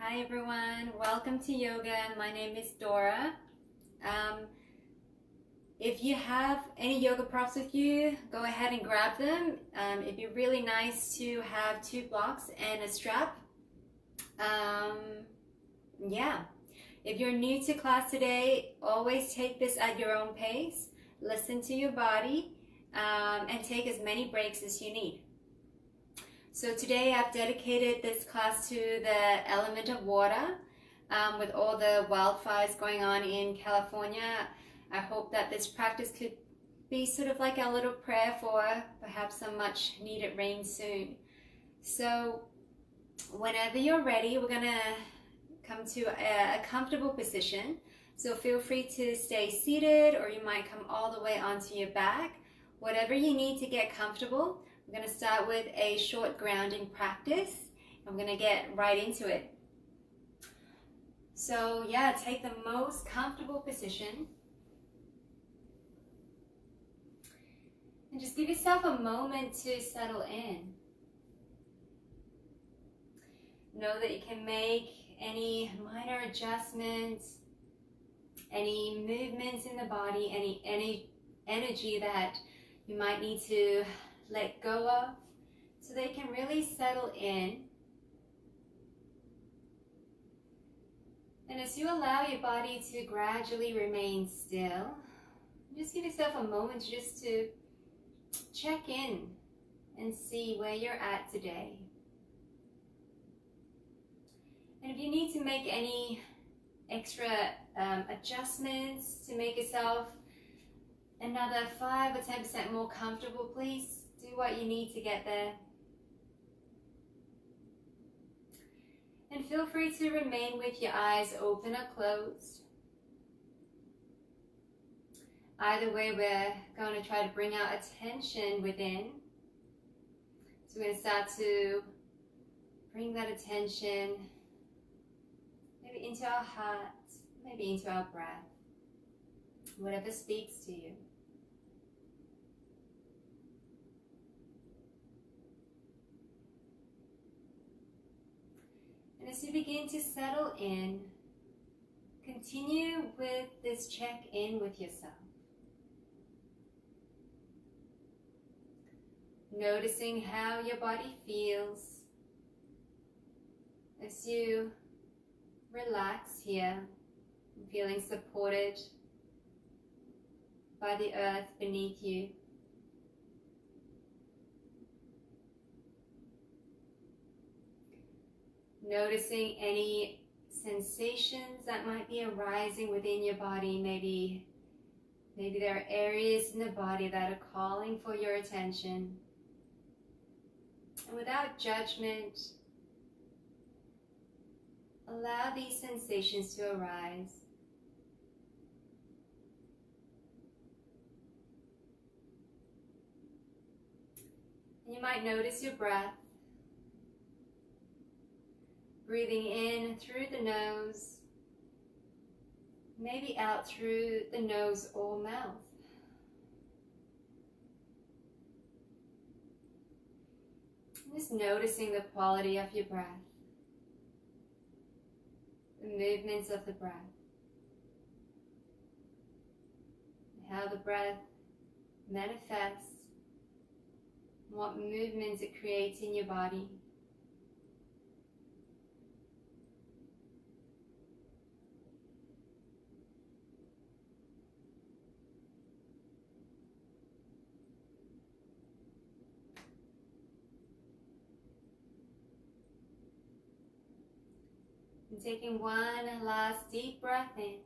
Hi everyone, welcome to yoga. My name is Dora. If you have any yoga props with you, go ahead and grab them. It'd be really nice to have 2 blocks and a strap. Yeah. If you're new to class today, always take this at your own pace. Listen to your body and take as many breaks as you need. So today I've dedicated this class to the element of water. With all the wildfires going on in California, I hope that this practice could be sort of like a little prayer for perhaps some much needed rain soon. So whenever you're ready, we're gonna come to a comfortable position. So feel free to stay seated, or you might come all the way onto your back. Whatever you need to get comfortable. We're going to start with a short grounding practice. I'm going to get right into it. So yeah, take the most comfortable position. And just give yourself a moment to settle in. Know that you can make any minor adjustments, any movements in the body, any energy that you might need to let go of, so they can really settle in. And as you allow your body to gradually remain still, just give yourself a moment just to check in and see where you're at today. And if you need to make any extra adjustments to make yourself another 5 or 10% more comfortable, please do what you need to get there. And feel free to remain with your eyes open or closed. Either way, we're going to try to bring our attention within. So we're going to start to bring that attention maybe into our heart, maybe into our breath, whatever speaks to you. And as you begin to settle in, continue with this check-in with yourself. Noticing how your body feels as you relax here, feeling supported by the earth beneath you. Noticing any sensations that might be arising within your body. Maybe there are areas in the body that are calling for your attention. And without judgment, allow these sensations to arise. And you might notice your breath. Breathing in through the nose, maybe out through the nose or mouth. Just noticing the quality of your breath, the movements of the breath, how the breath manifests, what movements it creates in your body. And taking one last deep breath in,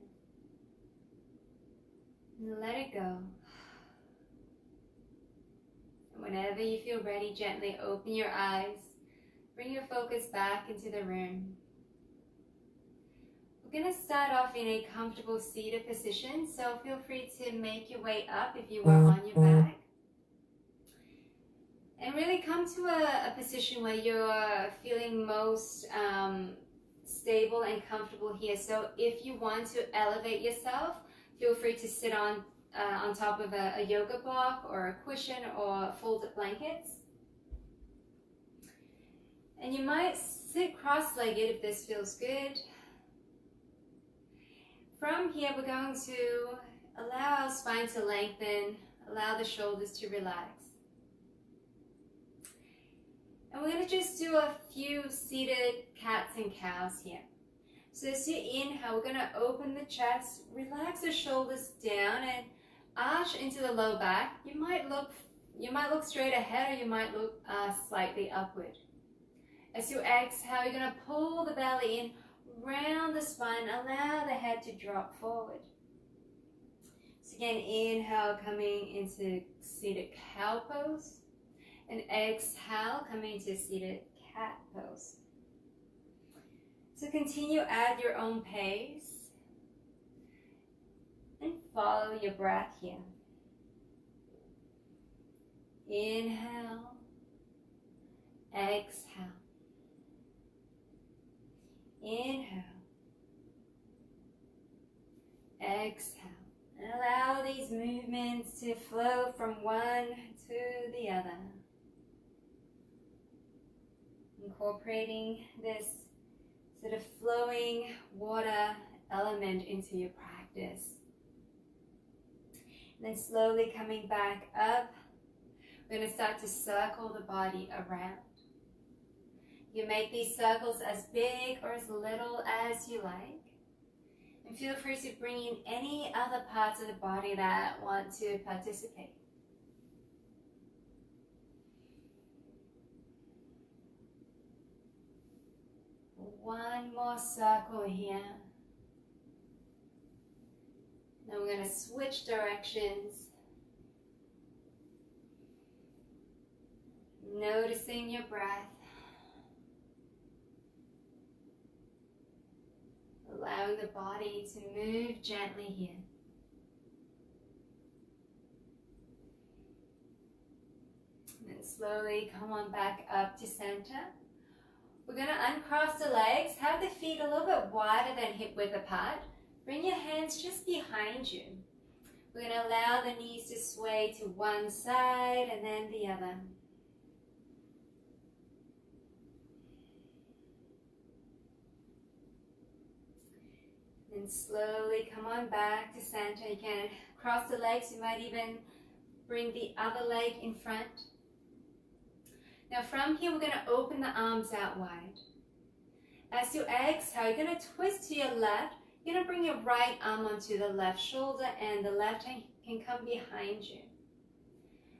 and let it go. And whenever you feel ready, gently open your eyes. Bring your focus back into the room. We're going to start off in a comfortable seated position, so feel free to make your way up if you were on your back. And really come to a position where you're feeling most stable and comfortable here. So if you want to elevate yourself, feel free to sit on top of a yoga block or a cushion or folded blankets. And you might Sit cross-legged if this feels good. From here, we're going to allow our spine to lengthen, allow the shoulders to relax. And we're going to just do a few seated cats and cows here. So as you inhale, we're going to open the chest, relax the shoulders down and arch into the low back. You might look straight ahead, or you might look slightly upward. As you exhale, you're going to pull the belly in, round the spine, allow the head to drop forward. So again, inhale, coming into seated cow pose, and exhale, coming into seated cat pose. So continue at your own pace and follow your breath here. Inhale, exhale. Inhale, exhale, and allow these movements to flow from one to the other. Incorporating this sort of flowing water element into your practice. And then slowly coming back up, we're going to start to circle the body around. You make these circles as big or as little as you like. And feel free to bring in any other parts of the body that want to participate. One more circle here. Then we're going to switch directions. Noticing your breath. Allowing the body to move gently here. And then slowly come on back up to center. We're going to uncross the legs, have the feet a little bit wider than hip width apart. Bring your hands just behind you. We're going to allow the knees to sway to one side and then the other. And slowly come on back to center. You can cross the legs. You might even bring the other leg in front. Now from here, we're going to open the arms out wide. As you exhale, you're going to twist to your left. You're going to bring your right arm onto the left shoulder, and the left hand can come behind you.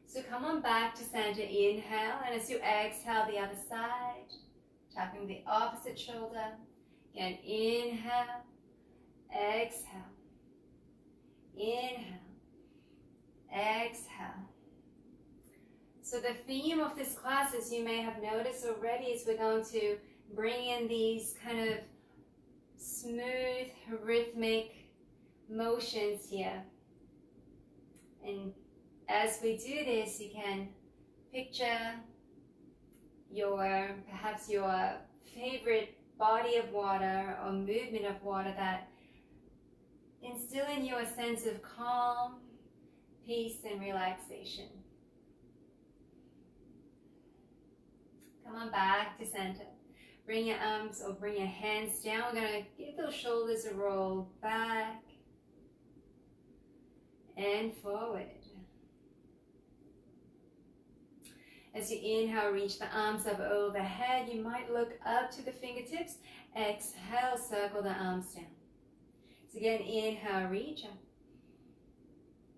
So come on back to center. Inhale, and as you exhale, the other side. Tapping the opposite shoulder. Again, inhale. Exhale, inhale, exhale. So the theme of this class, as you may have noticed already, is we're going to bring in these kind of smooth, rhythmic motions here. And as we do this, you can picture perhaps your favorite body of water or movement of water that instill in you a sense of calm, peace, and relaxation. Come on back to center. Bring your arms or bring your hands down. We're going to give those shoulders a roll back and forward. As you inhale, reach the arms up overhead. You might look up to the fingertips. Exhale, circle the arms down. So again, inhale, reach up.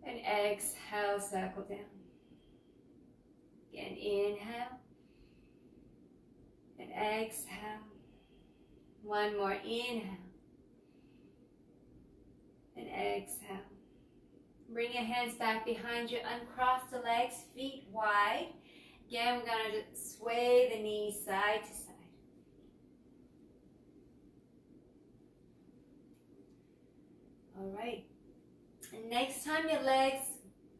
And exhale, circle down. Again, inhale. And exhale. One more, inhale. And exhale. Bring your hands back behind you. Uncross the legs, feet wide. Again, we're going to sway the knees side to side. All right. And next time your legs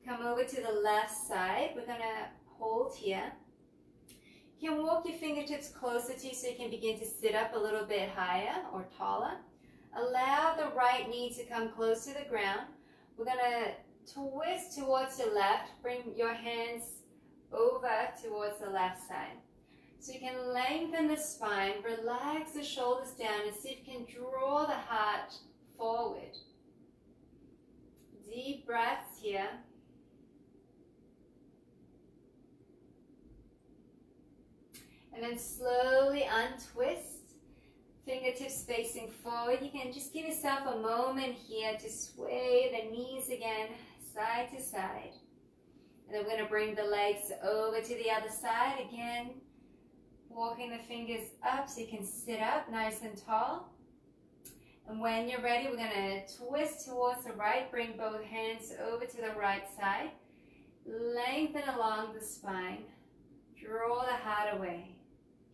come over to the left side, we're going to hold here. You can walk your fingertips closer to you so you can begin to sit up a little bit higher or taller. Allow the right knee to come close to the ground. We're going to twist towards your left. Bring your hands over towards the left side. So you can lengthen the spine, relax the shoulders down, and see if you can draw the heart forward. Deep breaths here. And then slowly untwist, fingertips facing forward. You can just give yourself a moment here to sway the knees again, side to side. And then we're going to bring the legs over to the other side again. Walking the fingers up so you can sit up nice and tall. And when you're ready, we're going to twist towards the right. Bring both hands over to the right side. Lengthen along the spine. Draw the heart away.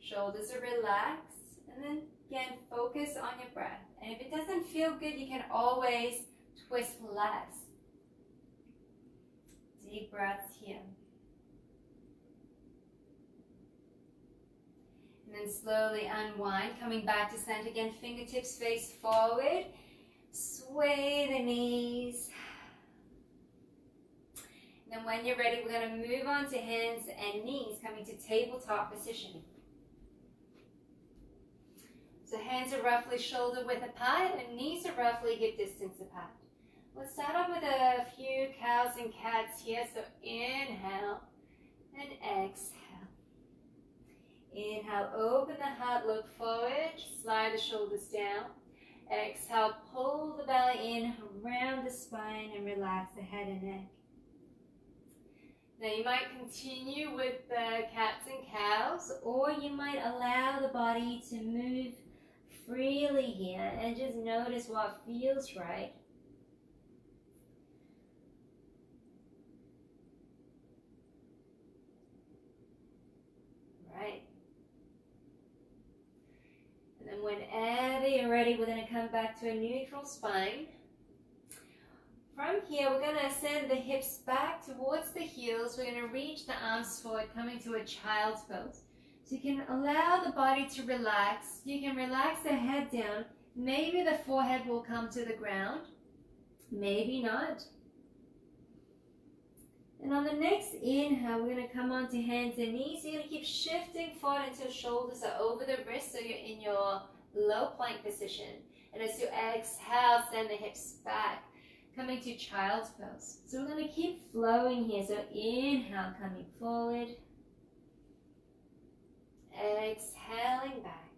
Shoulders are relaxed. And then again, focus on your breath. And if it doesn't feel good, you can always twist less. Deep breaths here. And then slowly unwind, coming back to center again, fingertips face forward. Sway the knees. And then when you're ready, we're going to move on to hands and knees, coming to tabletop position. So hands are roughly shoulder width apart and knees are roughly hip distance apart. Let's start off with a few cows and cats here. So inhale and exhale. Inhale, open the heart, look forward, slide the shoulders down. Exhale, pull the belly in, around the spine and relax the head and neck. Now you might continue with the cats and cows, or you might allow the body to move freely here and just notice what feels right. Right. And then whenever you're ready, we're going to come back to a neutral spine. From here, we're going to ascend the hips back towards the heels. We're going to reach the arms forward, coming to a child's pose. So you can allow the body to relax. You can relax the head down. Maybe the forehead will come to the ground. Maybe not. And on the next inhale, we're going to come onto hands and knees. You're going to keep shifting forward until shoulders are over the wrists, so you're in your low plank position. And as you exhale, send the hips back, coming to child's pose. So we're going to keep flowing here. So inhale, coming forward. Exhaling back.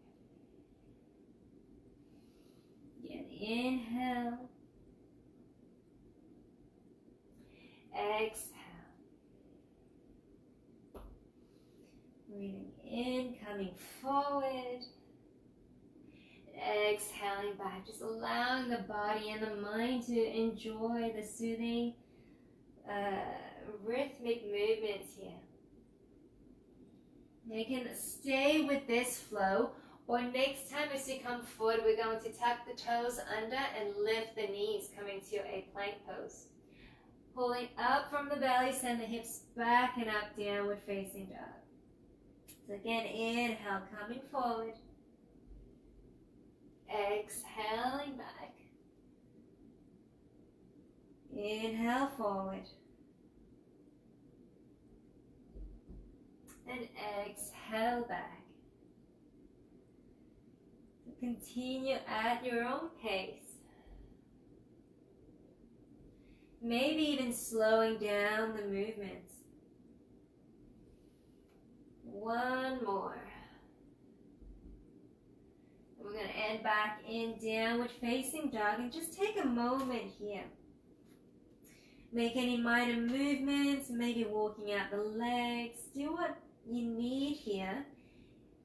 Again, inhale. Exhale. Breathing in, coming forward. Exhaling back, just allowing the body and the mind to enjoy the soothing, rhythmic movements here. Now you can stay with this flow, or next time as you come forward, we're going to tuck the toes under and lift the knees, coming to a plank pose. Pulling up from the belly, send the hips back and up, downward facing dog. So again, inhale, coming forward. Exhaling back. Inhale forward. And exhale back. So continue at your own pace. Maybe even slowing down the movements. One more. We're going to end back in downward facing dog and just take a moment here. Make any minor movements, maybe walking out the legs. Do what you need here.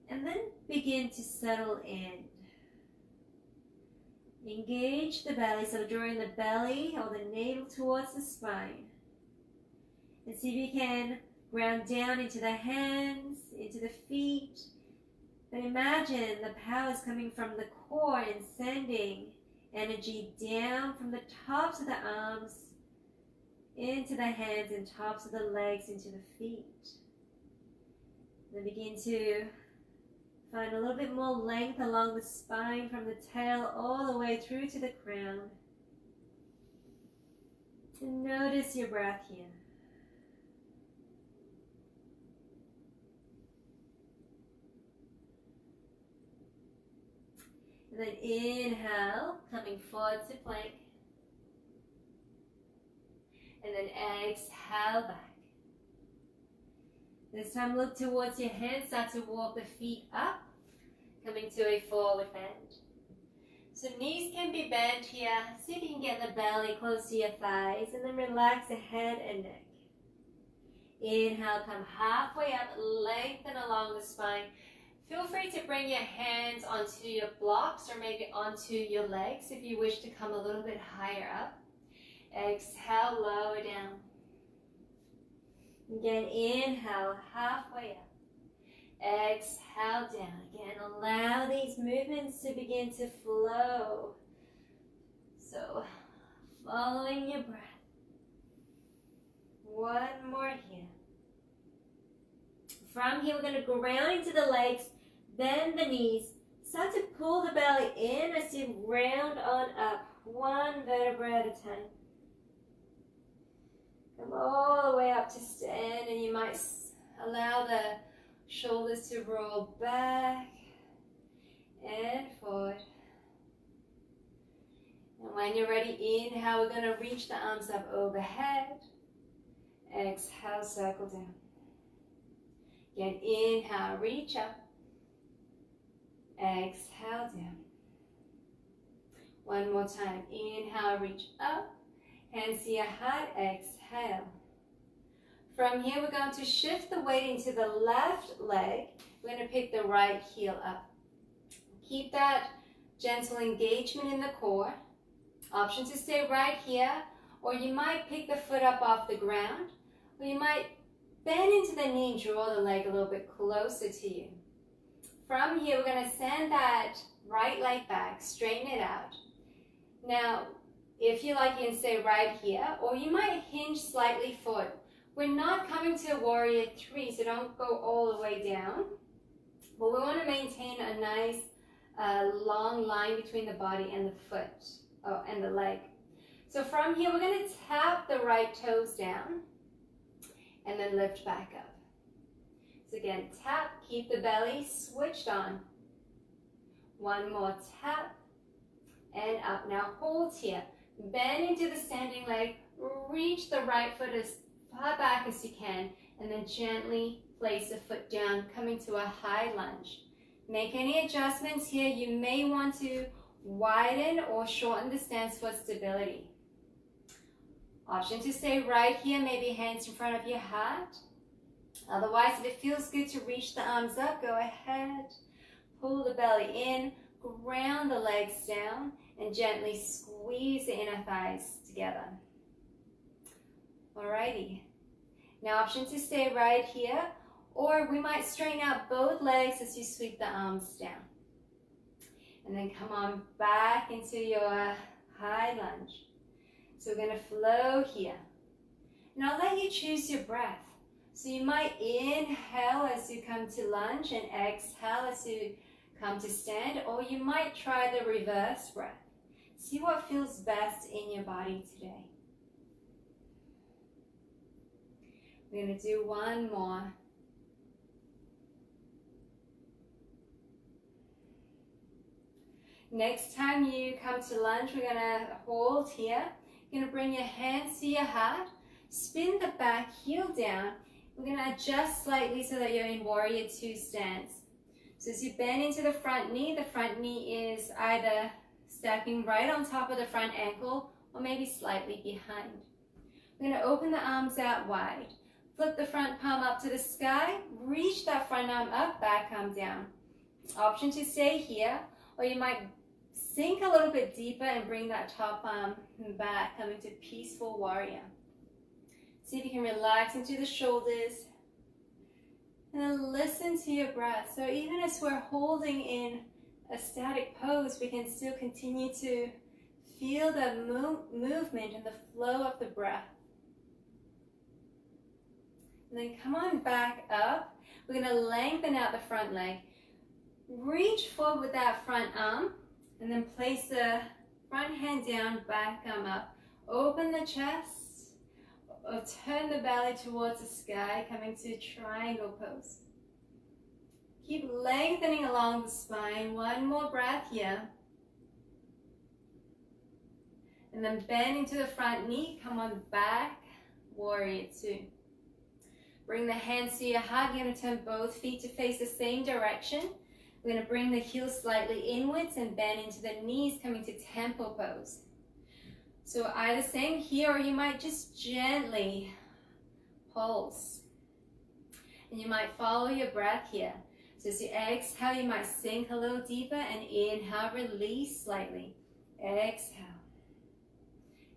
And then begin to settle in. Engage the belly, so drawing the belly or the navel towards the spine. And see if you can ground down into the hands, into the feet. But imagine the power is coming from the core and sending energy down from the tops of the arms into the hands and tops of the legs into the feet. Then begin to find a little bit more length along the spine from the tail all the way through to the crown. And notice your breath here. And then inhale, coming forward to plank. And then exhale back. This time look towards your hands, start to walk the feet up, coming to a forward bend. So knees can be bent here. See if you can get the belly close to your thighs, and then relax the head and neck. Inhale, come halfway up, lengthen along the spine. Feel free to bring your hands onto your blocks or maybe onto your legs if you wish to come a little bit higher up. Exhale, lower down. Again, inhale, halfway up. Exhale down. Again, allow these movements to begin to flow. So, following your breath. One more here. From here, we're going to ground into the legs, bend the knees. Start to pull the belly in as you round on up, one vertebra at a time. Come all the way up to stand, and you might allow the shoulders to roll back and forward. And when you're ready, inhale, we're going to reach the arms up overhead. Exhale, circle down. Again, inhale, reach up. Exhale, down. One more time. Inhale, reach up. Hands to your heart. Exhale. From here, we're going to shift the weight into the left leg. We're going to pick the right heel up. Keep that gentle engagement in the core. Option to stay right here, or you might pick the foot up off the ground, or you might bend into the knee and draw the leg a little bit closer to you. From here, we're going to send that right leg back, straighten it out. Now, if you like, you can stay right here, or you might hinge slightly forward. We're not coming to warrior three, so don't go all the way down. But we want to maintain a nice long line between the body and the foot, and the leg. So from here, we're going to tap the right toes down and then lift back up. So again, tap, keep the belly switched on. One more tap and up. Now hold here. Bend into the standing leg. Reach the right foot as far back as you can, and then gently place the foot down, coming to a high lunge. Make any adjustments here. You may want to widen or shorten the stance for stability. Option to stay right here, maybe hands in front of your heart. Otherwise, if it feels good to reach the arms up, go ahead. Pull the belly in, ground the legs down, and gently squeeze the inner thighs together. Alrighty. Now option to stay right here, or we might straighten out both legs as you sweep the arms down. And then come on back into your high lunge. So we're going to flow here. And I'll let you choose your breath. So you might inhale as you come to lunge and exhale as you come to stand, or you might try the reverse breath. See what feels best in your body today. We're going to do one more. Next time you come to lunge, we're going to hold here. You're going to bring your hands to your heart. Spin the back heel down. We're going to adjust slightly so that you're in warrior two stance. So as you bend into the front knee is either stacking right on top of the front ankle or maybe slightly behind. We're going to open the arms out wide. Flip the front palm up to the sky. Reach that front arm up, back arm down. Option to stay here, or you might sink a little bit deeper and bring that top arm back, coming to peaceful warrior. See if you can relax into the shoulders. And then listen to your breath. So even as we're holding in a static pose, we can still continue to feel the movement and the flow of the breath. And then come on back up. We're going to lengthen out the front leg. Reach forward with that front arm, and then place the front hand down, back arm up. Open the chest, or turn the belly towards the sky, coming to triangle pose. Keep lengthening along the spine. One more breath here. And then bend into the front knee, come on back, warrior two. Bring the hands to your heart. You're going to turn both feet to face the same direction. We're going to bring the heels slightly inwards and bend into the knees, coming to temple pose. So either same here, or you might just gently pulse. And you might follow your breath here. So as you exhale, you might sink a little deeper, and inhale, release slightly. Exhale.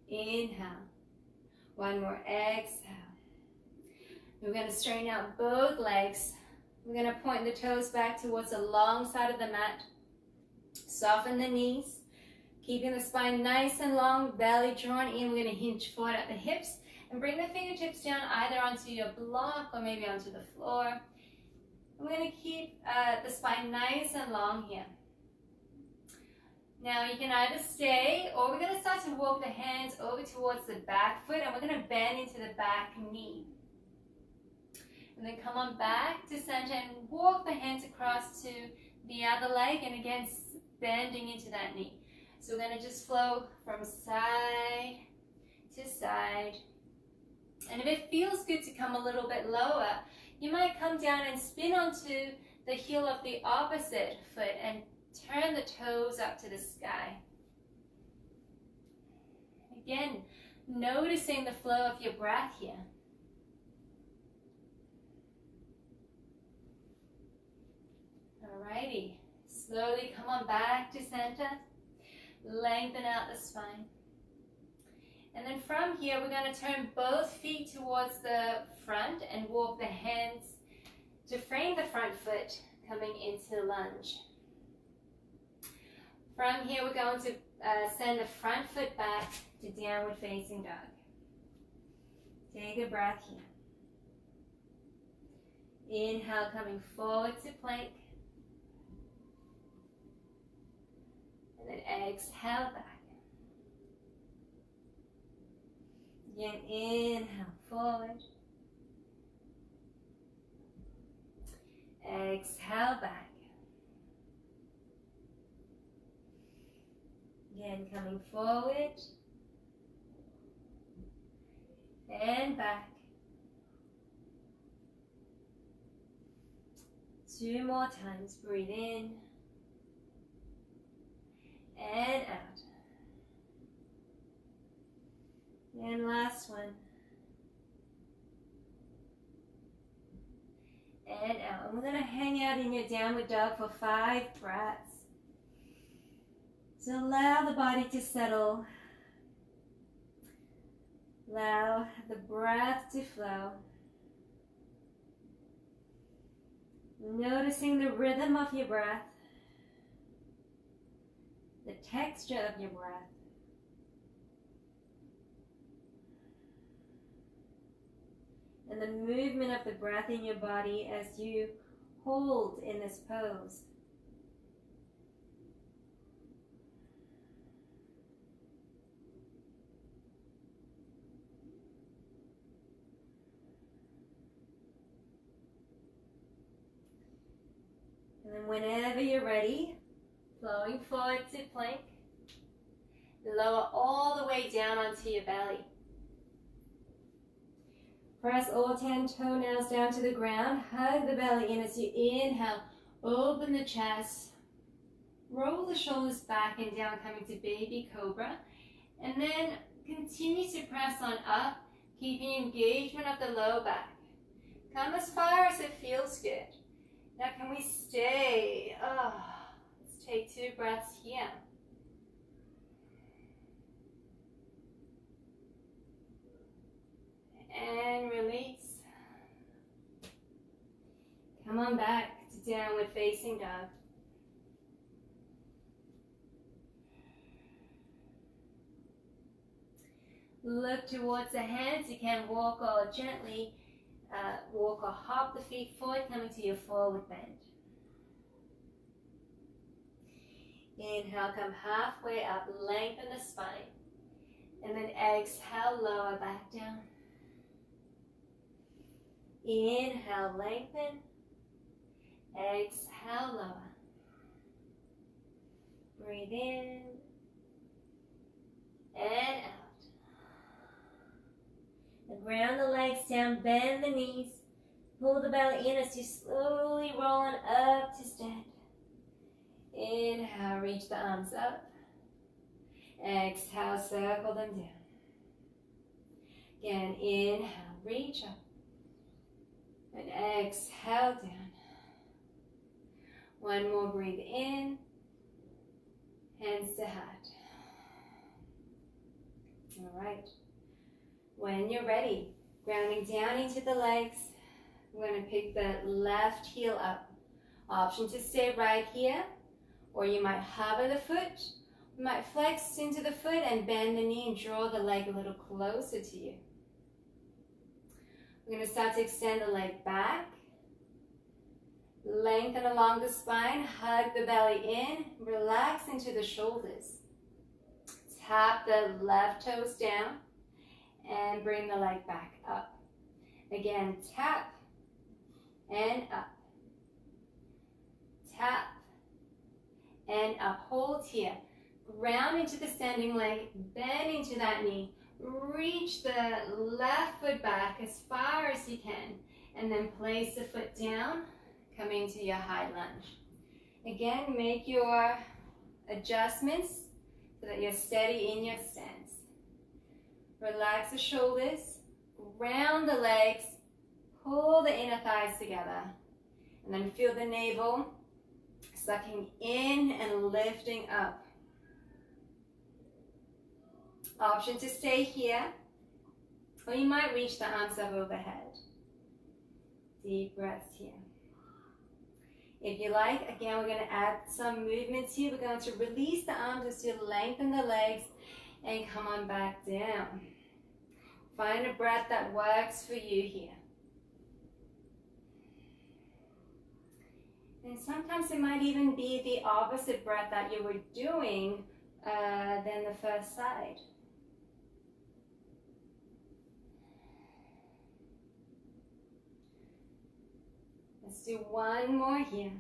Inhale. One more, exhale. We're going to straighten out both legs. We're going to point the toes back towards the long side of the mat. Soften the knees. Keeping the spine nice and long, belly drawn in. We're going to hinge forward at the hips and bring the fingertips down either onto your block or maybe onto the floor. We're going to keep the spine nice and long here. Now you can either stay, or we're going to start to walk the hands over towards the back foot, and we're going to bend into the back knee. And then come on back to center and walk the hands across to the other leg, and again bending into that knee. So we're going to just flow from side to side. And if it feels good to come a little bit lower, you might come down and spin onto the heel of the opposite foot and turn the toes up to the sky. Again, noticing the flow of your breath here. Alrighty, slowly come on back to center. Lengthen out the spine. And then from here, we're going to turn both feet towards the front and walk the hands to frame the front foot, coming into lunge. From here, we're going to send the front foot back to downward facing dog. Take a breath here. Inhale, coming forward to plank. And then exhale back. Again, inhale forward. Exhale back. Again, coming forward and back. Two more times. Breathe in and out. And last one. And out. And we're going to hang out in your downward dog for 5 breaths. So allow the body to settle. Allow the breath to flow. Noticing the rhythm of your breath, the texture of your breath. And the movement of the breath in your body as you hold in this pose. And then whenever you're ready, flowing forward to plank, lower all the way down onto your belly. Press all 10 toenails down to the ground. Hug the belly in as you inhale. Open the chest. Roll the shoulders back and down, coming to baby cobra. And then continue to press on up, keeping engagement of the low back. Come as far as it feels good. Now can we stay? Let's take 2 breaths here. And release. Come on back to downward facing dog. Look towards the hands. You can walk or gently walk or hop the feet forward, coming to your forward bend. Inhale, come halfway up, lengthen the spine. And then exhale, lower back down. Inhale, lengthen. Exhale, lower. Breathe in. And Ground the legs down, bend the knees. Pull the belly in as you slowly roll on up to stand. Inhale, reach the arms up. Exhale, circle them down. Again, inhale, reach up. And exhale down. One more, breathe in. Hands to heart. All right. When you're ready, grounding down into the legs, we're going to pick the left heel up. Option to stay right here, or you might hover the foot. You might flex into the foot and bend the knee and draw the leg a little closer to you. We're going to start to extend the leg back. Lengthen along the spine, hug the belly in, relax into the shoulders. Tap the left toes down and bring the leg back up. Again, tap and up. Tap and up. Hold here. Ground into the standing leg, bend into that knee. Reach the left foot back as far as you can, and then place the foot down, coming to your high lunge. Again, make your adjustments so that you're steady in your stance. Relax the shoulders, round the legs, pull the inner thighs together, and then feel the navel sucking in and lifting up. Option to stay here, or you might reach the arms up overhead. Deep breaths here. If you like, again, we're going to add some movements here. We're going to release the arms as you lengthen the legs and come on back down. Find a breath that works for you here. And sometimes it might even be the opposite breath that you were doing than the first side. Let's do one more here.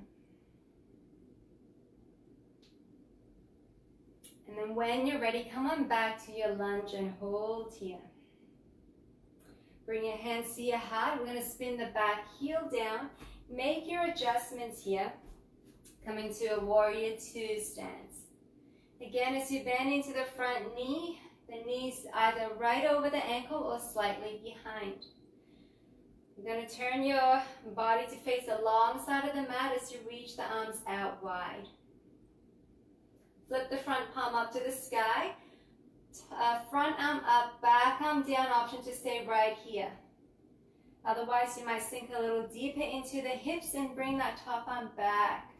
And then when you're ready, come on back to your lunge and hold here. Bring your hands to your heart. We're going to spin the back heel down. Make your adjustments here. Coming to a warrior two stance. Again, as you bend into the front knee, the knees either right over the ankle or slightly behind. You're going to turn your body to face the long side of the mat as you reach the arms out wide. Flip the front palm up to the sky. Front arm up, back arm down, option to stay right here. Otherwise, you might sink a little deeper into the hips and bring that top arm back.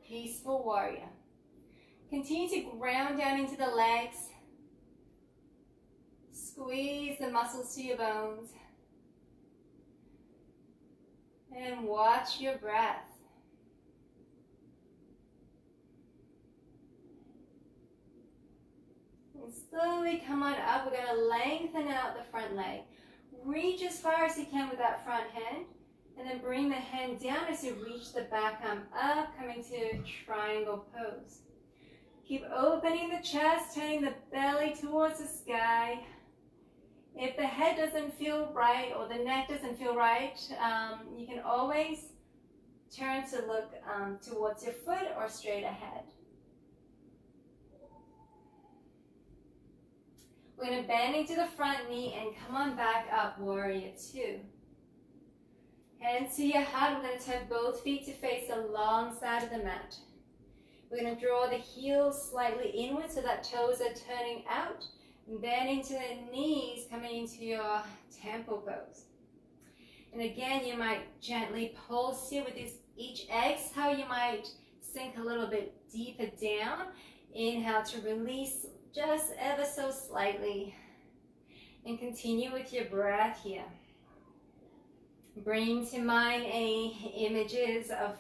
Peaceful warrior. Continue to ground down into the legs. Squeeze the muscles to your bones. And watch your breath. And slowly come on up. We're going to lengthen out the front leg. Reach as far as you can with that front hand. And then bring the hand down as you reach the back arm up, coming to triangle pose. Keep opening the chest, turning the belly towards the sky. If the head doesn't feel right or the neck doesn't feel right, you can always turn to look towards your foot or straight ahead. We're going to bend into the front knee and come on back up, warrior two. Hands to your heart. We're going to turn both feet to face the long side of the mat. We're going to draw the heels slightly inward so that toes are turning out. Then into the knees, coming into your temple pose. And again, you might gently pulse here with each exhale. You might sink a little bit deeper down. Inhale to release just ever so slightly. And continue with your breath here. Bring to mind any images of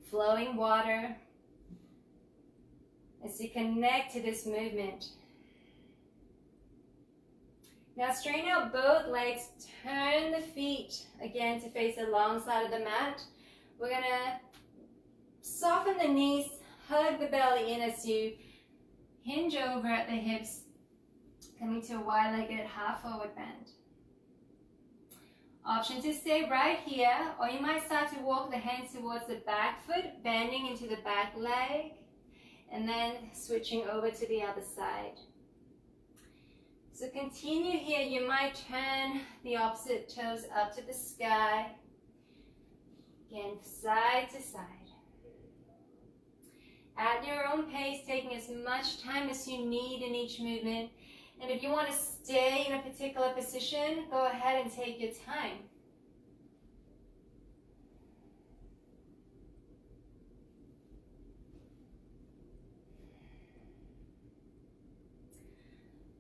flowing water as you connect to this movement. Now straighten out both legs, turn the feet again to face the long side of the mat. We're going to soften the knees, hug the belly in as you hinge over at the hips, coming to a wide-legged half forward bend. Option to stay right here, or you might start to walk the hands towards the back foot, bending into the back leg, and then switching over to the other side. So continue here. You might turn the opposite toes up to the sky. Again, side to side. At your own pace, taking as much time as you need in each movement. And if you want to stay in a particular position, go ahead and take your time.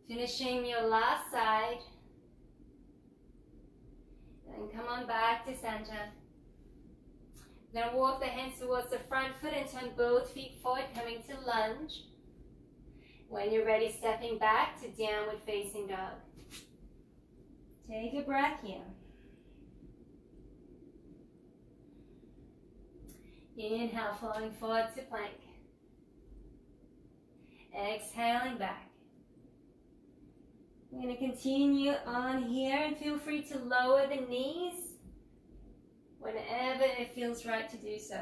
Finishing your last side. Then come on back to center. Then walk the hands towards the front foot and turn both feet forward, coming to lunge. When you're ready, stepping back to downward facing dog. Take a breath here. Inhale, falling forward to plank. Exhaling back. We're going to continue on here, and feel free to lower the knees whenever it feels right to do so.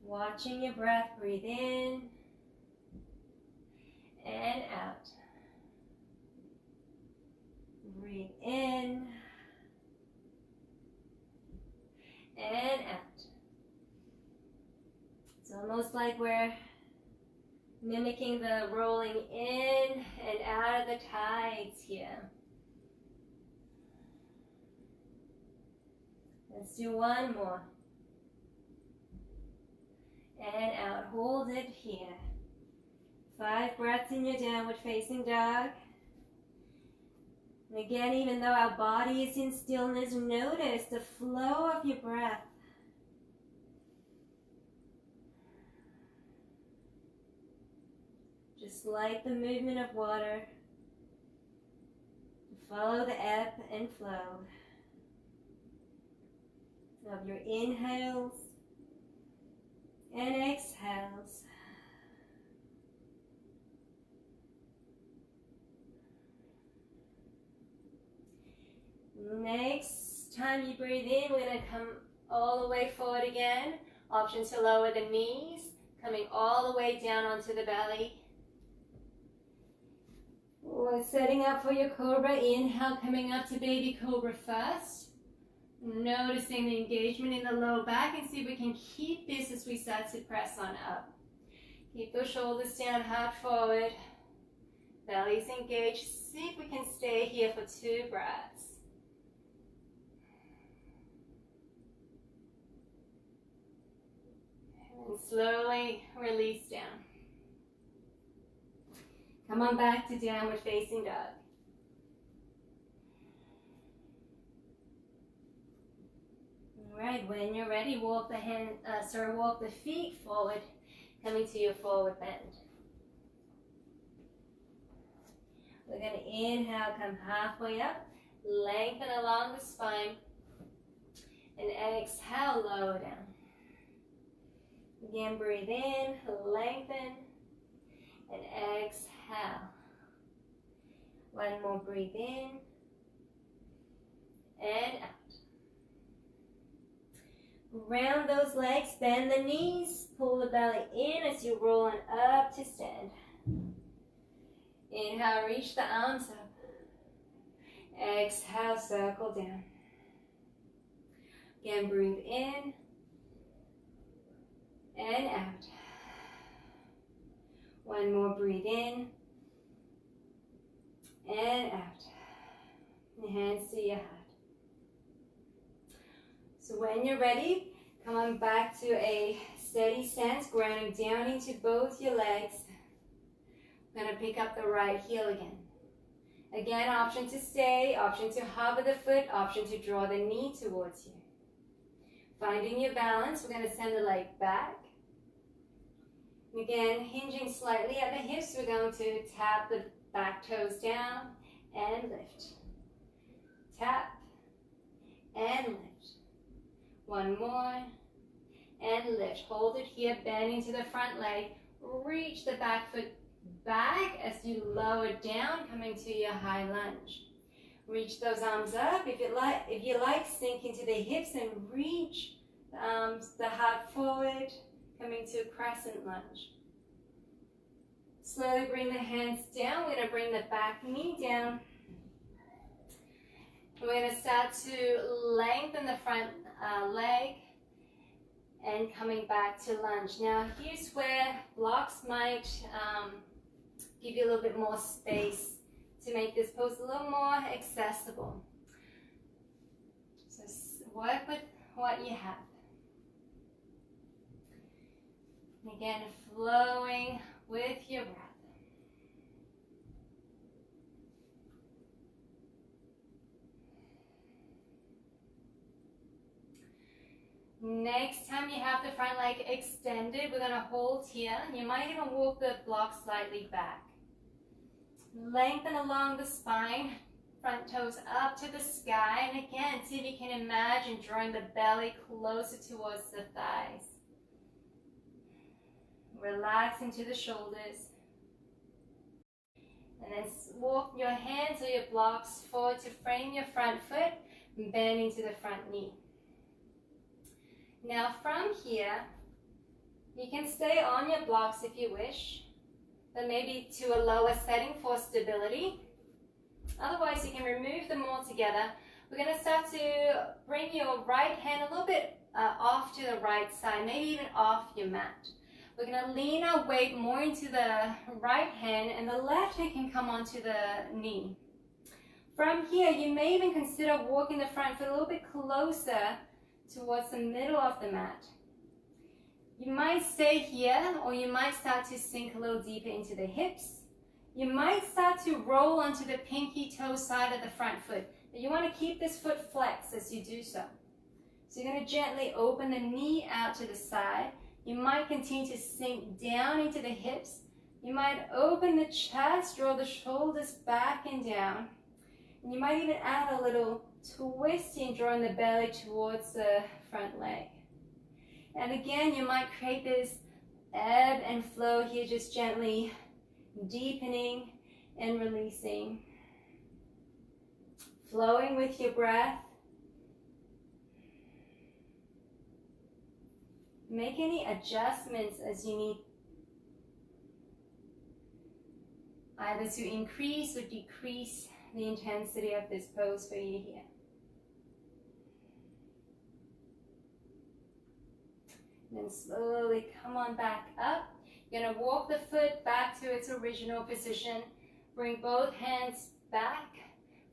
Watching your breath, breathe in and out. Breathe in and out. It's almost like we're mimicking the rolling in and out of the tides here. Let's do one more. And out. Hold it here. 5 breaths in your downward facing dog. And again, even though our body is in stillness, notice the flow of your breath. Just like the movement of water, follow the ebb and flow of your inhales and exhales. Next time you breathe in, we're going to come all the way forward again. Option to lower the knees, coming all the way down onto the belly. We're setting up for your cobra. Inhale, coming up to baby cobra first. Noticing the engagement in the low back, and see if we can keep this as we start to press on up. Keep those shoulders down, heart forward. Belly's engaged. See if we can stay here for 2 breaths. And slowly release down. Come on back to downward facing dog. All right, when you're ready, walk the feet forward, coming to your forward bend. We're going to inhale, come halfway up, lengthen along the spine, and exhale, lower down. Again, breathe in, lengthen, and exhale. One more, breathe in, and out. Round those legs, bend the knees, pull the belly in as you roll on up to stand. Inhale, reach the arms up. Exhale, circle down. Again, breathe in and out. One more, breathe in and out. And hands to your heart. So when you're ready, come on back to a steady stance, grounding down into both your legs. I'm going to pick up the right heel again. Again, option to stay, option to hover the foot, option to draw the knee towards you. Finding your balance, we're going to send the leg back. Again, hinging slightly at the hips, we're going to tap the back toes down and lift. Tap and lift. One more, and lift. Hold it here, bending to the front leg. Reach the back foot back as you lower down, coming to your high lunge. Reach those arms up. If you like, sink into the hips and reach the arms, the heart forward, coming to a crescent lunge. Slowly bring the hands down. We're going to bring the back knee down. We're going to start to lengthen the front leg and coming back to lunge. Now here's where blocks might give you a little bit more space to make this pose a little more accessible. So work with what you have. Again, flowing with your breath. Next time you have the front leg extended, we're going to hold here. You might even walk the block slightly back. Lengthen along the spine, front toes up to the sky. And again, see if you can imagine drawing the belly closer towards the thighs. Relax into the shoulders. And then walk your hands or your blocks forward to frame your front foot and bend into the front knee. Now from here, you can stay on your blocks if you wish, but maybe to a lower setting for stability. Otherwise, you can remove them all together. We're going to start to bring your right hand a little bit off to the right side, maybe even off your mat. We're going to lean our weight more into the right hand, and the left hand can come onto the knee. From here, you may even consider walking the front foot a little bit closer towards the middle of the mat. You might stay here, or you might start to sink a little deeper into the hips. You might start to roll onto the pinky toe side of the front foot, but you want to keep this foot flexed as you do so. So you're going to gently open the knee out to the side. You might continue to sink down into the hips. You might open the chest, draw the shoulders back and down. And you might even add a little twisting, drawing the belly towards the front leg. And again, you might create this ebb and flow here, just gently deepening and releasing. Flowing with your breath. Make any adjustments as you need, either to increase or decrease the intensity of this pose for you here. Then slowly come on back up. You're going to walk the foot back to its original position. Bring both hands back,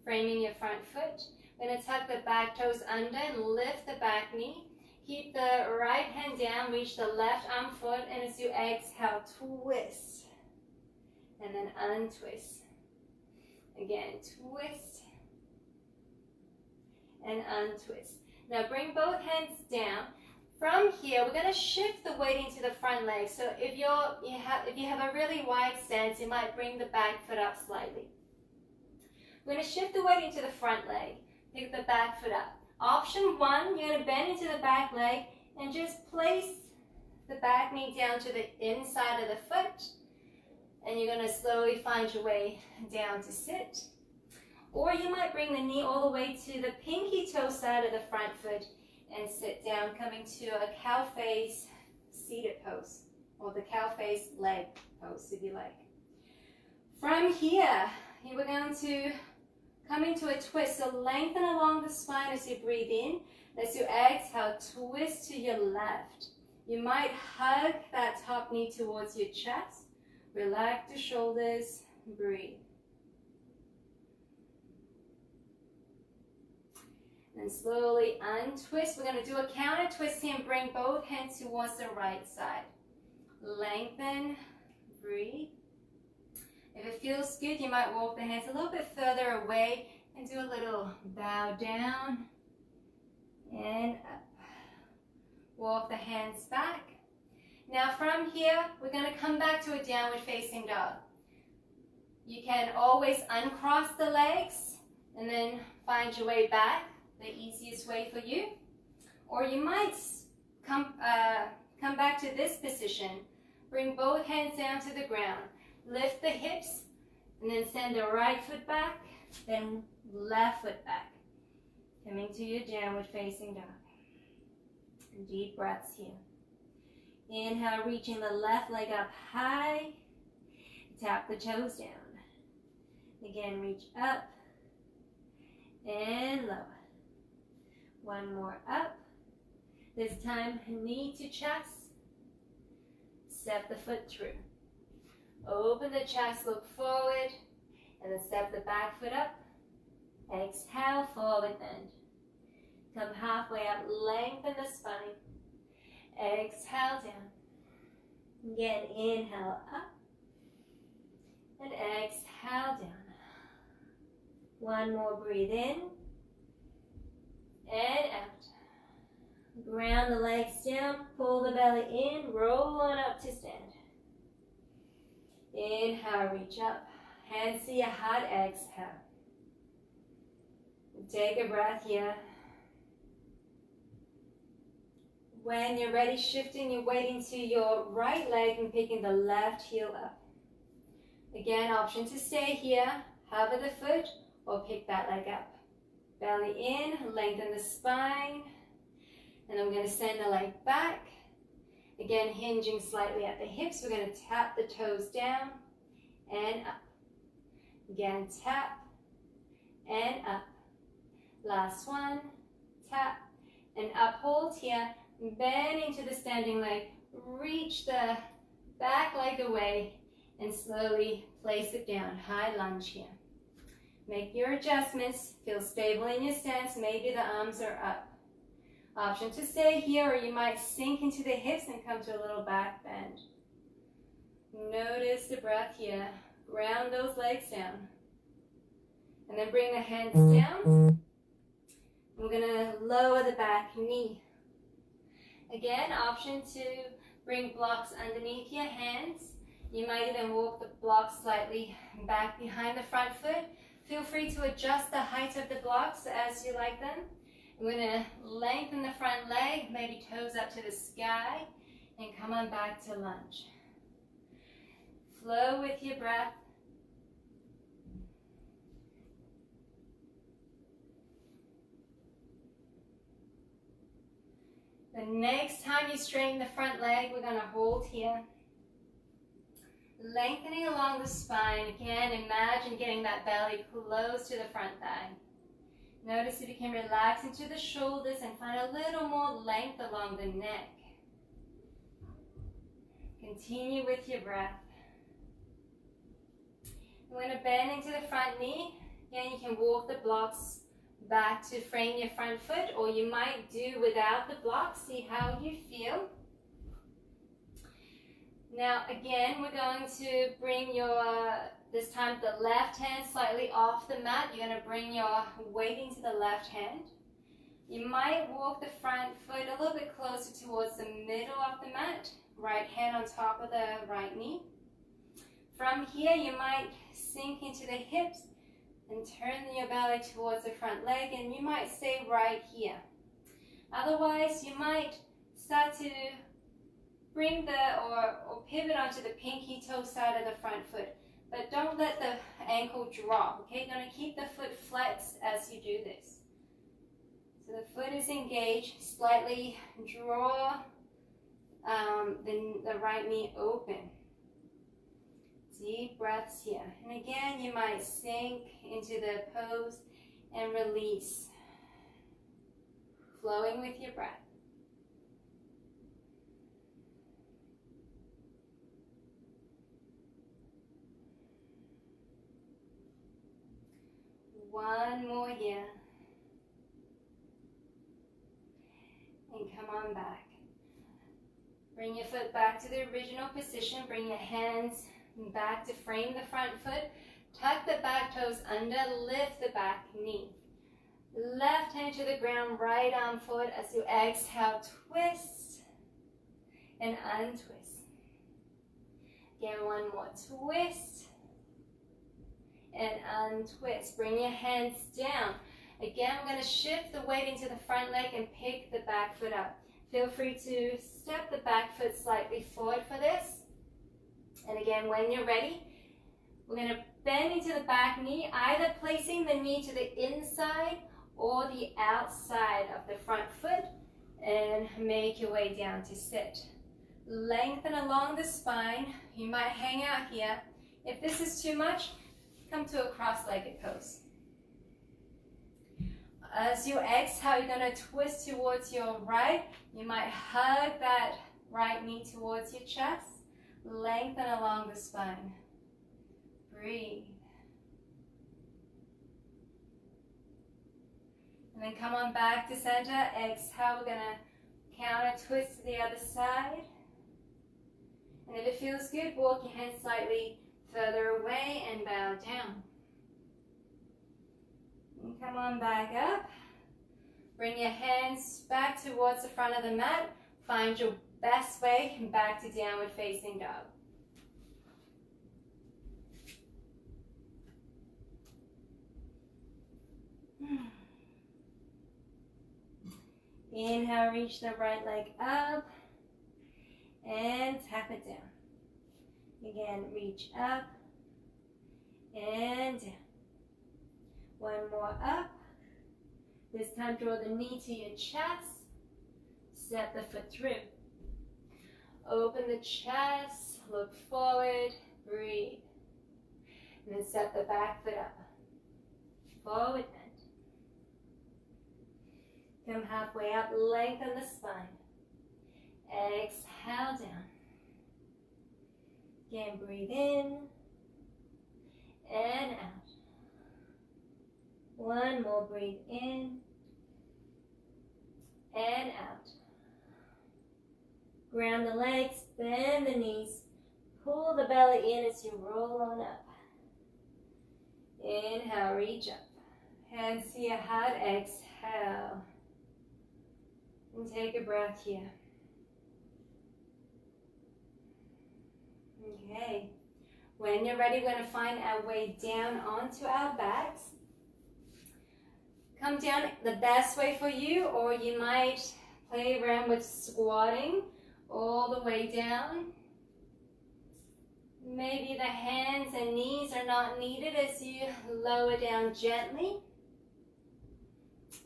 framing your front foot. We're going to tuck the back toes under and lift the back knee. Keep the right hand down, reach the left arm forward, and as you exhale, twist. And then untwist. Again, twist and untwist. Now bring both hands down. From here, we're going to shift the weight into the front leg. So if you have a really wide stance, you might bring the back foot up slightly. We're going to shift the weight into the front leg. Pick the back foot up. Option one, you're going to bend into the back leg and just place the back knee down to the inside of the foot. And you're going to slowly find your way down to sit. Or you might bring the knee all the way to the pinky toe side of the front foot and sit down, coming to a cow face seated pose, or the cow face leg pose if you like. From here, we're going to come into a twist. So lengthen along the spine as you breathe in. As you exhale, twist to your left. You might hug that top knee towards your chest. Relax the shoulders, breathe. And slowly untwist. We're going to do a counter twist here and bring both hands towards the right side. Lengthen, breathe. If it feels good, you might walk the hands a little bit further away and do a little bow down and up. Walk the hands back. Now from here, we're going to come back to a downward facing dog. You can always uncross the legs and then find your way back, the easiest way for you. Or you might come back to this position. Bring both hands down to the ground. Lift the hips and then send the right foot back. Then left foot back. Coming to your downward facing dog. Deep breaths here. Inhale, reaching the left leg up high. Tap the toes down. Again, reach up and lower. One more up. This time, knee to chest. Step the foot through. Open the chest, look forward, and then step the back foot up. Exhale, forward bend. Come halfway up, lengthen the spine. Exhale down. Again, inhale up. And exhale down. One more, breathe in. And out. Ground the legs down, pull the belly in, roll on up to stand. Inhale, reach up. Hands to your heart, exhale. Take a breath here. When you're ready, shifting your weight into your right leg and picking the left heel up. Again, option to stay here, hover the foot, or pick that leg up. Belly in, lengthen the spine, and I'm going to send the leg back. Again, hinging slightly at the hips, we're going to tap the toes down and up. Again, tap and up. Last one, tap and up, hold here, bend into the standing leg, reach the back leg away, and slowly place it down, high lunge here. Make your adjustments, feel stable in your stance, maybe the arms are up. Option to stay here, or you might sink into the hips and come to a little back bend. Notice the breath here, ground those legs down. And then bring the hands down. We're gonna lower the back knee. Again, option to bring blocks underneath your hands. You might even walk the blocks slightly back behind the front foot. Feel free to adjust the height of the blocks as you like them. We're gonna lengthen the front leg, maybe toes up to the sky, and come on back to lunge. Flow with your breath. The next time you straighten the front leg, we're going to hold here. Lengthening along the spine. Again, imagine getting that belly close to the front thigh. Notice if you can relax into the shoulders and find a little more length along the neck. Continue with your breath. We're going to bend into the front knee. Again, you can walk the blocks back to frame your front foot, or you might do without the blocks. See how you feel. Now again, we're going to bring your, this time the left hand slightly off the mat. You're going to bring your weight into the left hand. You might walk the front foot a little bit closer towards the middle of the mat. Right hand on top of the right knee. From here, you might sink into the hips and turn your belly towards the front leg, and you might stay right here. Otherwise, you might start to bring or pivot onto the pinky toe side of the front foot, but don't let the ankle drop, okay? You're going to keep the foot flexed as you do this. So the foot is engaged, slightly draw the right knee open. Deep breaths here. And again, you might sink into the pose and release. Flowing with your breath. One more here. And come on back. Bring your foot back to the original position. Bring your hands back to frame the front foot. Tuck the back toes under, lift the back knee. Left hand to the ground, right arm forward as you exhale, twist and untwist. Again, one more twist and untwist. Bring your hands down. Again, we're going to shift the weight into the front leg and pick the back foot up. Feel free to step the back foot slightly forward for this. And again, when you're ready, we're going to bend into the back knee, either placing the knee to the inside or the outside of the front foot, and make your way down to sit. Lengthen along the spine. You might hang out here. If this is too much, come to a cross-legged pose. As you exhale, you're going to twist towards your right. You might hug that right knee towards your chest. Lengthen along the spine. Breathe. And then come on back to center. Exhale, we're going to counter twist to the other side. And if it feels good, walk your hands slightly further away and bow down. And come on back up. Bring your hands back towards the front of the mat. Find your best way back to downward facing dog. Inhale, reach the right leg up and tap it down. Again, reach up and down. One more up. This time, draw the knee to your chest. Step the foot through. Open the chest, look forward, breathe. And then step the back foot up. Forward bend. Come halfway up, lengthen the spine. Exhale down. Again, breathe in and out. One more, breathe in and out. Ground the legs, bend the knees, pull the belly in as you roll on up. Inhale, reach up. Hands to your heart, exhale. And take a breath here. Okay. When you're ready, we're going to find our way down onto our backs. Come down the best way for you, or you might play around with squatting all the way down. Maybe the hands and knees are not needed as you lower down gently.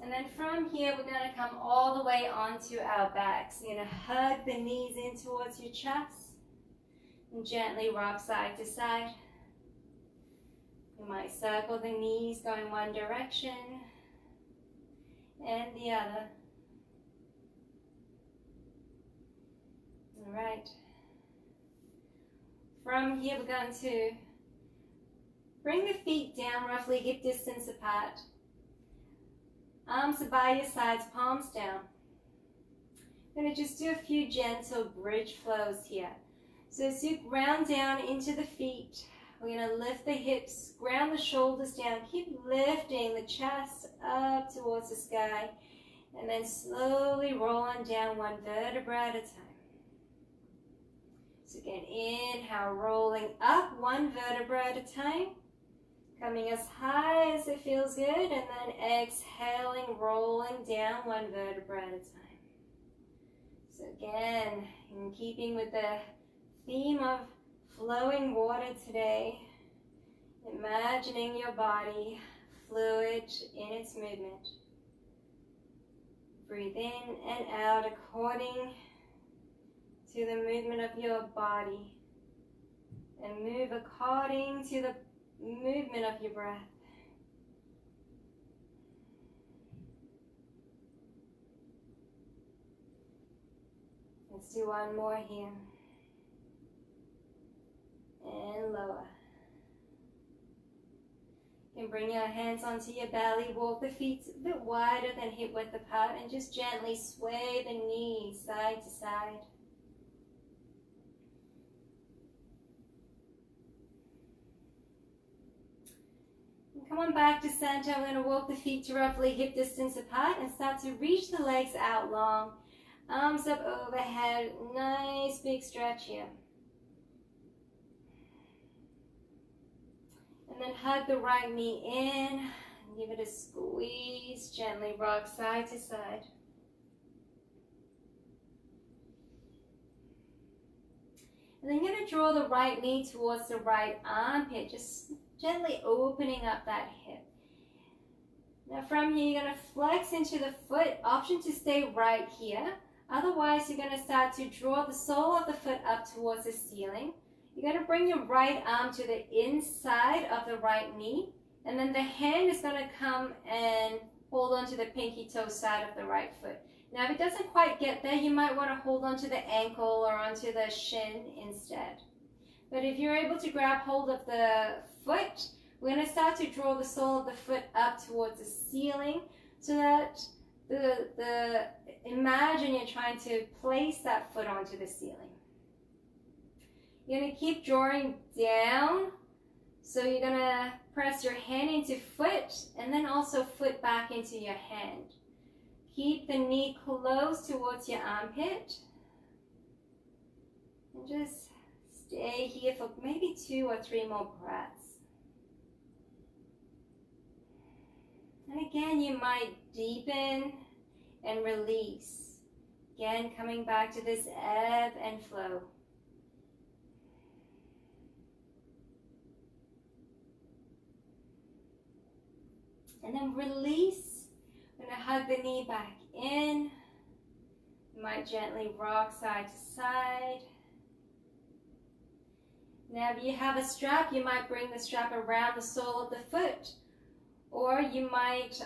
And then from here, we're going to come all the way onto our backs. You're going to hug the knees in towards your chest and gently rock side to side. You might circle the knees going one direction and the other. All right. From here, we're going to bring the feet down roughly hip distance apart. Arms are by your sides, palms down. I'm going to just do a few gentle bridge flows here. So as you ground down into the feet, we're going to lift the hips, ground the shoulders down, keep lifting the chest up towards the sky, and then slowly roll on down one vertebra at a time. So again, inhale, rolling up one vertebra at a time. Coming as high as it feels good, and then exhaling, rolling down one vertebra at a time. So again, in keeping with the theme of flowing water today, imagining your body fluid in its movement. Breathe in and out according to the movement of your body, and move according to the movement of your breath. Let's do one more here. And lower. You can bring your hands onto your belly, walk the feet a bit wider than hip width apart, and just gently sway the knees side to side. Come on back to center. We're going to walk the feet to roughly hip distance apart and start to reach the legs out long. Arms up overhead. Nice big stretch here. And then hug the right knee in. And give it a squeeze. Gently rock side to side. And then you're going to draw the right knee towards the right armpit. Just Gently opening up that hip. Now from here, you're going to flex into the foot. Option to stay right here. Otherwise, you're going to start to draw the sole of the foot up towards the ceiling. You're going to bring your right arm to the inside of the right knee. And then the hand is going to come and hold on to the pinky toe side of the right foot. Now, if it doesn't quite get there, you might want to hold on to the ankle or onto the shin instead. But if you're able to grab hold of the foot, we're going to start to draw the sole of the foot up towards the ceiling so that imagine you're trying to place that foot onto the ceiling. You're going to keep drawing down. So you're going to press your hand into foot and then also foot back into your hand. Keep the knee close towards your armpit. And just stay here for maybe 2 or 3 more breaths. And again, you might deepen and release. Again, coming back to this ebb and flow. And then release. I'm going to hug the knee back in. You might gently rock side to side. Now if you have a strap, you might bring the strap around the sole of the foot. Or you might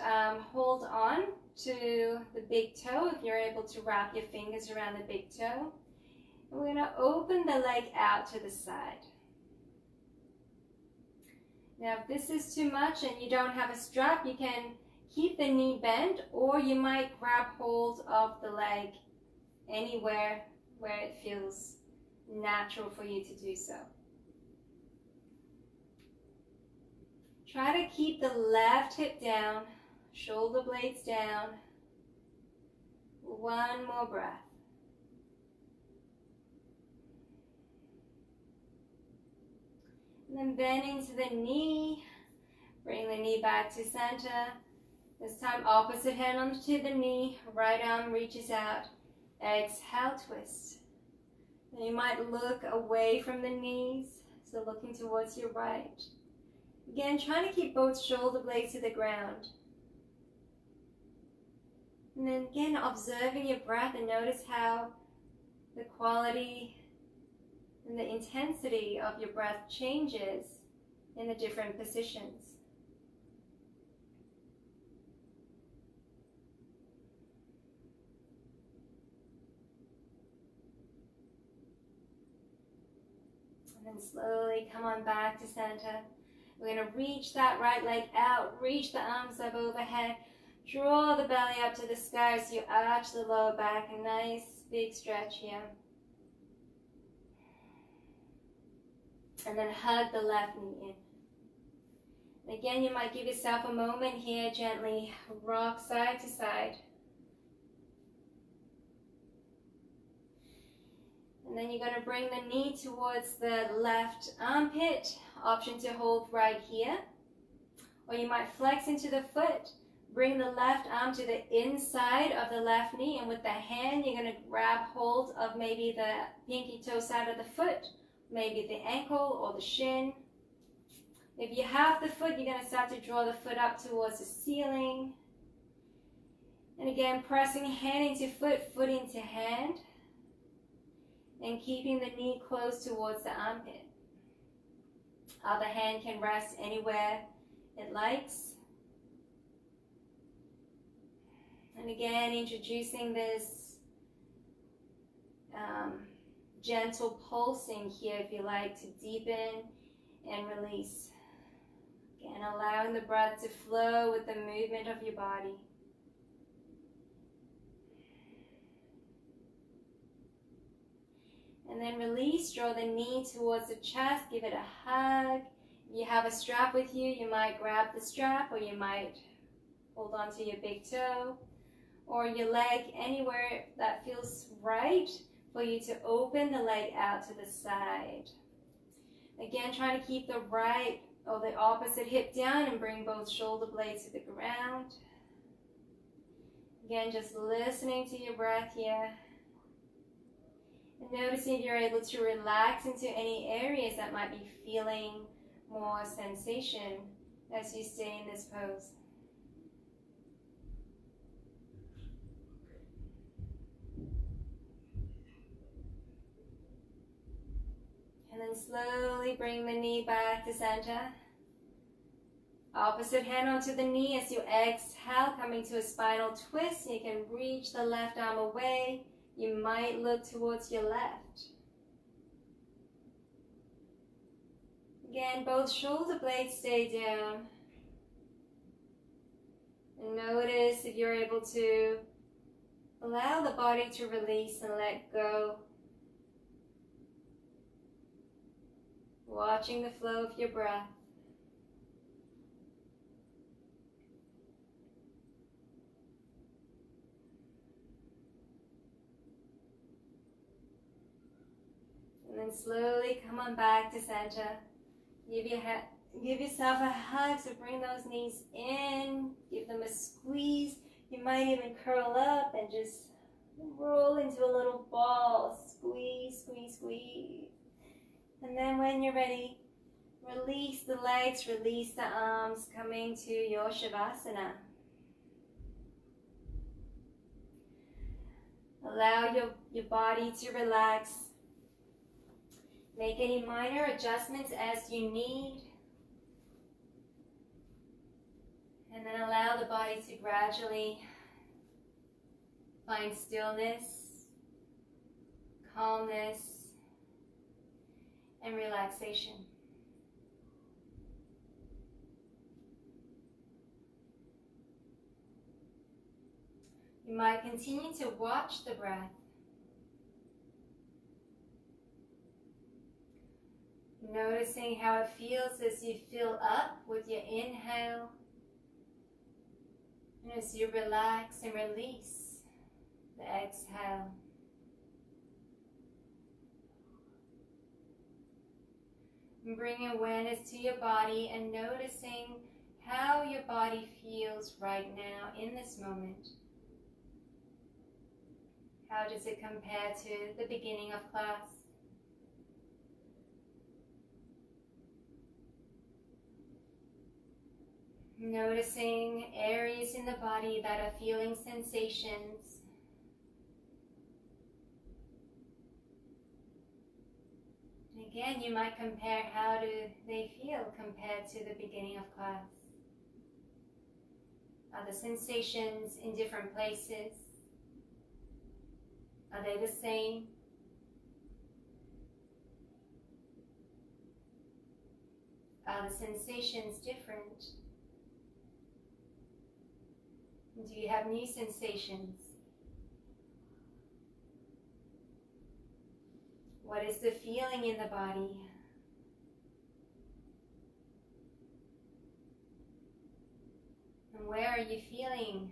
hold on to the big toe if you're able to wrap your fingers around the big toe. And we're going to open the leg out to the side. Now if this is too much and you don't have a strap, you can keep the knee bent, or you might grab hold of the leg anywhere where it feels natural for you to do so. Try to keep the left hip down, shoulder blades down. 1 more breath. And then bending to the knee, bring the knee back to center. This time opposite hand onto the knee, right arm reaches out. Exhale, twist. And you might look away from the knees, so looking towards your right. Again, trying to keep both shoulder blades to the ground. And then again, observing your breath and notice how the quality and the intensity of your breath changes in the different positions. And then slowly come on back to center. We're going to reach that right leg out, reach the arms up overhead, draw the belly up to the sky so you arch the lower back, a nice big stretch here. And then hug the left knee in. And again, you might give yourself a moment here, gently rock side to side. And then you're going to bring the knee towards the left armpit. Option to hold right here. Or you might flex into the foot. Bring the left arm to the inside of the left knee. And with the hand, you're going to grab hold of maybe the pinky toe side of the foot. Maybe the ankle or the shin. If you have the foot, you're going to start to draw the foot up towards the ceiling. And again, pressing hand into foot, foot into hand. And keeping the knee close towards the armpit. Other hand can rest anywhere it likes. And again, introducing this gentle pulsing here, if you like, to deepen and release. Again, allowing the breath to flow with the movement of your body. And then release, draw the knee towards the chest, give it a hug. If you have a strap with you, you might grab the strap, or you might hold on to your big toe or your leg, anywhere that feels right for you to open the leg out to the side. Again, trying to keep the right or the opposite hip down and bring both shoulder blades to the ground. Again, just listening to your breath here. And noticing if you're able to relax into any areas that might be feeling more sensation as you stay in this pose. And then slowly bring the knee back to center. Opposite hand onto the knee as you exhale, coming to a spinal twist. You can reach the left arm away. You might look towards your left. Again, both shoulder blades stay down. And notice if you're able to allow the body to release and let go. Watching the flow of your breath. And then slowly come on back to center. Give yourself a hug, so bring those knees in. Give them a squeeze. You might even curl up and just roll into a little ball. Squeeze, squeeze, squeeze. And then when you're ready, release the legs, release the arms, coming to your Shavasana. Allow your body to relax. Make any minor adjustments as you need. And then allow the body to gradually find stillness, calmness, and relaxation. You might continue to watch the breath. Noticing how it feels as you fill up with your inhale, and as you relax and release the exhale. And bring awareness to your body and noticing how your body feels right now in this moment. How does it compare to the beginning of class? Noticing areas in the body that are feeling sensations. And again, you might compare how do they feel compared to the beginning of class. Are the sensations in different places? Are they the same? Are the sensations different? Do you have new sensations? What is the feeling in the body? And where are you feeling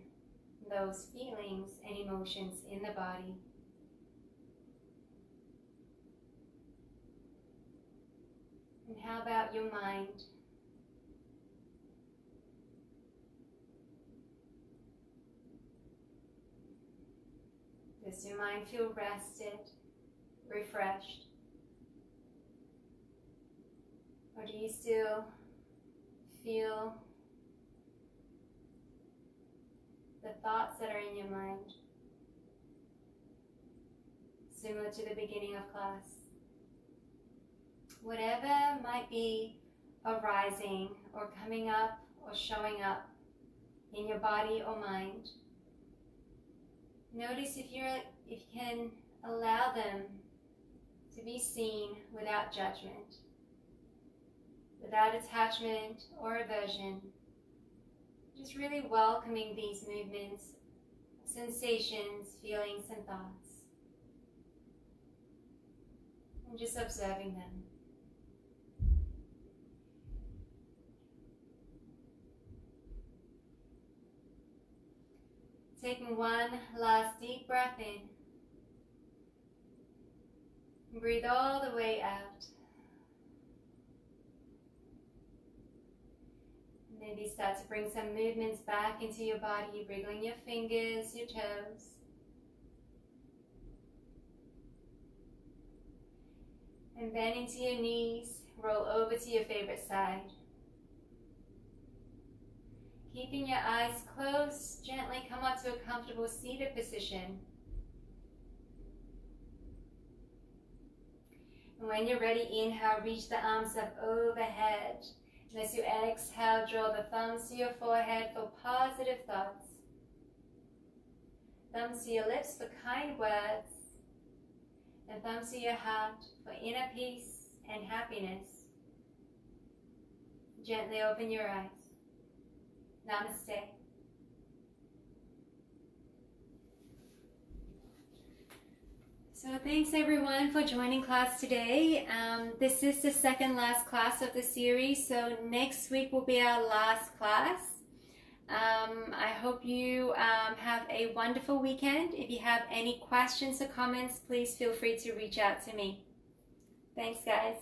those feelings and emotions in the body? And how about your mind? Does your mind feel rested, refreshed? Or do you still feel the thoughts that are in your mind, similar to the beginning of class? Whatever might be arising or coming up or showing up in your body or mind, notice if you can allow them to be seen without judgment, without attachment or aversion. Just really welcoming these movements, sensations, feelings, and thoughts. And just observing them. Taking one last deep breath in. Breathe all the way out. Maybe start to bring some movements back into your body, wriggling your fingers, your toes. And bend into your knees, roll over to your favorite side. Keeping your eyes closed, gently come up to a comfortable seated position. And when you're ready, inhale, reach the arms up overhead. And as you exhale, draw the thumbs to your forehead for positive thoughts. Thumbs to your lips for kind words. And thumbs to your heart for inner peace and happiness. Gently open your eyes. Namaste. So thanks everyone for joining class today. This is the second last class of the series, so next week will be our last class. I hope you have a wonderful weekend. If you have any questions or comments, please feel free to reach out to me. Thanks guys.